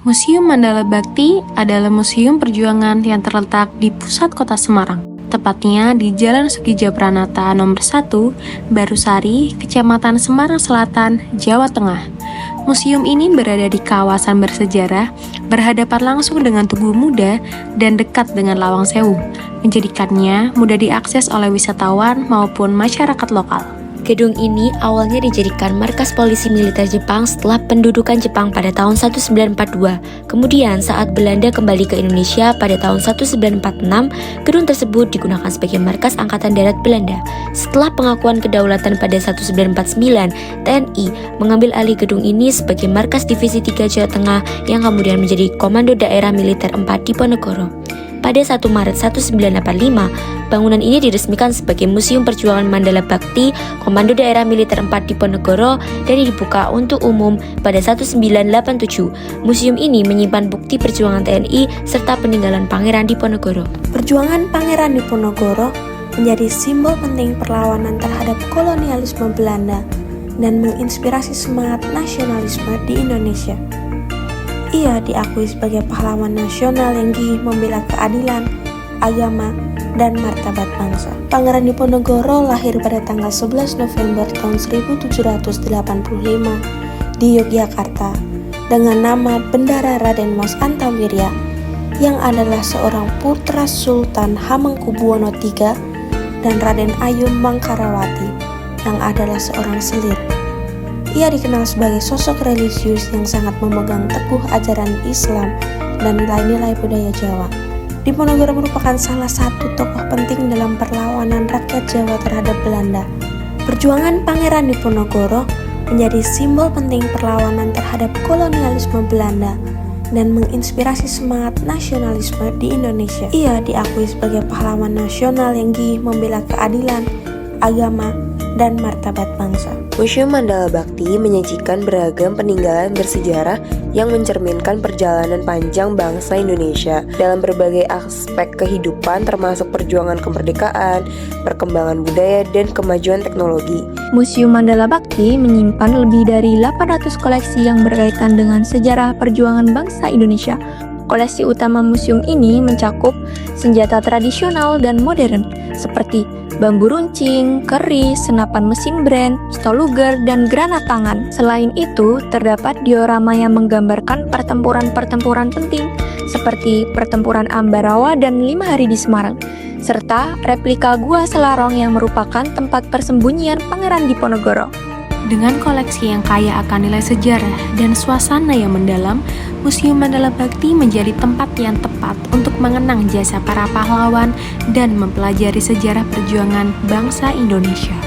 Museum Mandala Bakti adalah museum perjuangan yang terletak di pusat kota Semarang, tepatnya di Jalan Sukija Pranata nomor 1, Barusari, Kecamatan Semarang Selatan, Jawa Tengah. Museum ini berada di kawasan bersejarah, berhadapan langsung dengan Tugu Muda dan dekat dengan Lawang Sewu, menjadikannya mudah diakses oleh wisatawan maupun masyarakat lokal. Gedung ini awalnya dijadikan markas polisi militer Jepang setelah pendudukan Jepang pada tahun 1942. Kemudian saat Belanda kembali ke Indonesia pada tahun 1946, gedung tersebut digunakan sebagai markas Angkatan Darat Belanda. Setelah pengakuan kedaulatan pada 1949, TNI mengambil alih gedung ini sebagai markas Divisi 3 Jawa Tengah yang kemudian menjadi Komando Daerah Militer 4 Diponegoro. Pada 1 Maret 1985, bangunan ini diresmikan sebagai Museum Perjuangan Mandala Bakti Komando Daerah Militer 4 Diponegoro dan dibuka untuk umum pada 1987. Museum ini menyimpan bukti perjuangan TNI serta peninggalan Pangeran Diponegoro. Perjuangan Pangeran Diponegoro menjadi simbol penting perlawanan terhadap kolonialisme Belanda dan menginspirasi semangat nasionalisme di Indonesia. Ia diakui sebagai pahlawan nasional yang gigih membela keadilan, agama, dan martabat bangsa. Pangeran Diponegoro lahir pada tanggal 11 November tahun 1785 di Yogyakarta dengan nama Bendara Raden Mas Antawirya yang adalah seorang putra Sultan Hamengkubuwono III dan Raden Ayu Mangkarawati yang adalah seorang selir. Ia dikenal sebagai sosok religius yang sangat memegang teguh ajaran Islam dan nilai-nilai budaya Jawa. Diponegoro merupakan salah satu tokoh penting dalam perlawanan rakyat Jawa terhadap Belanda. Perjuangan Pangeran Diponegoro menjadi simbol penting perlawanan terhadap kolonialisme Belanda dan menginspirasi semangat nasionalisme di Indonesia. Ia diakui sebagai pahlawan nasional yang gigih membela keadilan, agama, dan martabat bangsa. Museum Mandala Bakti menyajikan beragam peninggalan bersejarah yang mencerminkan perjalanan panjang bangsa Indonesia dalam berbagai aspek kehidupan termasuk perjuangan kemerdekaan, perkembangan budaya, dan kemajuan teknologi. Museum Mandala Bakti menyimpan lebih dari 800 koleksi yang berkaitan dengan sejarah perjuangan bangsa Indonesia. Koleksi utama museum ini mencakup senjata tradisional dan modern seperti bambu runcing, keris, senapan mesin brand, stoluger, dan granat tangan. Selain itu, terdapat diorama yang menggambarkan pertempuran-pertempuran penting seperti pertempuran Ambarawa dan 5 Hari di Semarang, serta replika Gua Selarong yang merupakan tempat persembunyian Pangeran Diponegoro. Dengan koleksi yang kaya akan nilai sejarah dan suasana yang mendalam, Museum Mandala Bakti menjadi tempat yang tepat untuk mengenang jasa para pahlawan dan mempelajari sejarah perjuangan bangsa Indonesia.